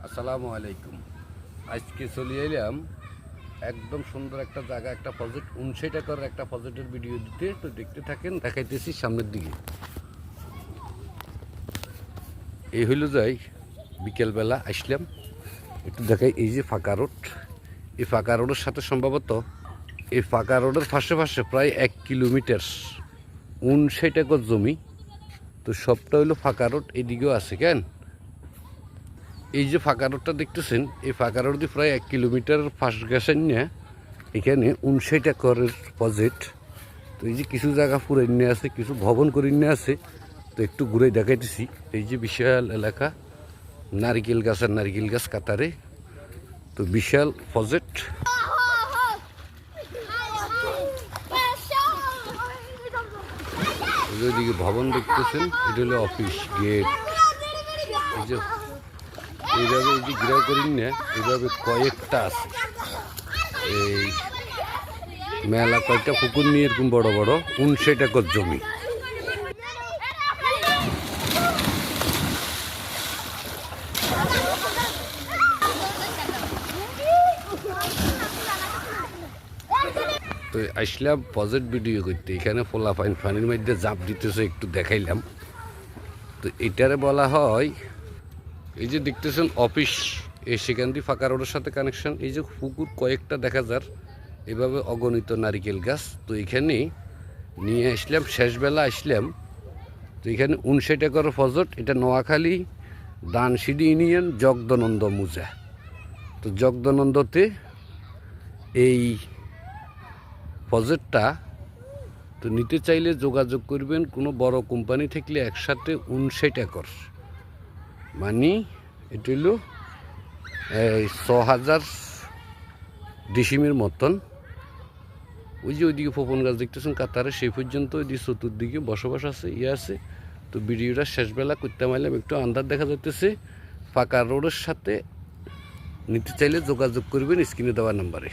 আসসালামু আলাইকুম। আজকে চলে এলাম একদম সুন্দর একটা জায়গা, একটা প্রজেক্ট 59 একর একটা প্রজেক্টের ভিডিও দিতে। তো দেখতে থাকেন, দেখাইতেছি সামনের দিকে। এই হইল যাই বিকেলবেলা আসলাম, একটু দেখাই। এই যে ফাঁকা রোড, এই ফাঁকা রোডের সাথে সম্ভবত এই ফাঁকা রোডের পাশে পাশে প্রায় 1 কিলোমিটার 59 একর জমি। তো সবটা হইলো ফাঁকা রোড, এদিকেও আছে কেন। এই যে ফাঁকা রোডটা দেখতেছেন, এই ফাঁকা রোড দিয়ে প্রায় 1 কিলোমিটার ফাঁস গেছেন না, এখানে 59 একরের প্রজেক্ট। তো এই যে কিছু জায়গা পুরো নিয়ে আছে, কিছু ভবন করে নিয়ে আছে। তো একটু ঘুরে দেখাইতেছি। এই যে বিশাল এলাকা, নারিকেল গাছ আর নারিকেল গাছ কাতারে। তো বিশাল প্রজেক্ট। ওইদিকে ভবন দেখতেছেন, এটা হলো অফিস গেট। এই যে এইভাবে এই যে ঘিরাও করি না, এইভাবে কয়েকটা আছে। এই মেলা কয়েকটা পুকুর নিয়ে এরকম বড় বড় 59 একর জমি। তো আসলাম প্রজেক্ট ভিডিও করতে, এখানে ফোলা পানির মধ্যে জাপ দিতেছে, একটু দেখাইলাম। তো এটারে বলা হয়, এই যে দেখতেছেন অফিস, এই সেখান দিয়ে ফাঁকা রোডের সাথে কানেকশন। এই যে পুকুর কয়েকটা দেখা যার, এভাবে অগণিত নারিকেল গাছ। তো এখানে নিয়ে আসলাম, শেষবেলা আসলাম। তো এখানে 59 একর প্রজেক্ট, এটা নোয়াখালী দানসিডি ইউনিয়ন জগদানন্দ মুজা। তো জগদানন্দতে এই প্রজেক্টটা তো নিতে চাইলে যোগাযোগ করবেন কোনো বড় কোম্পানি থাকলে। একসাথে 59 একর মানে এটা হলো 6000 ডিসিমের মতন। ওই যে ওইদিকে ফোপন গাছ দেখতেছেন কাতারে, সেই পর্যন্ত ওইদিকে চতুর্দিকে বসবাস আছে, আছে। তো ভিডিওটা শেষবেলা করতে পারলাম, একটু আন্দাজ দেখা যাইতেছে। ফাঁকা রোডের সাথে নিতে চাইলে যোগাযোগ করবেন স্ক্রিনে দেওয়া নাম্বারে।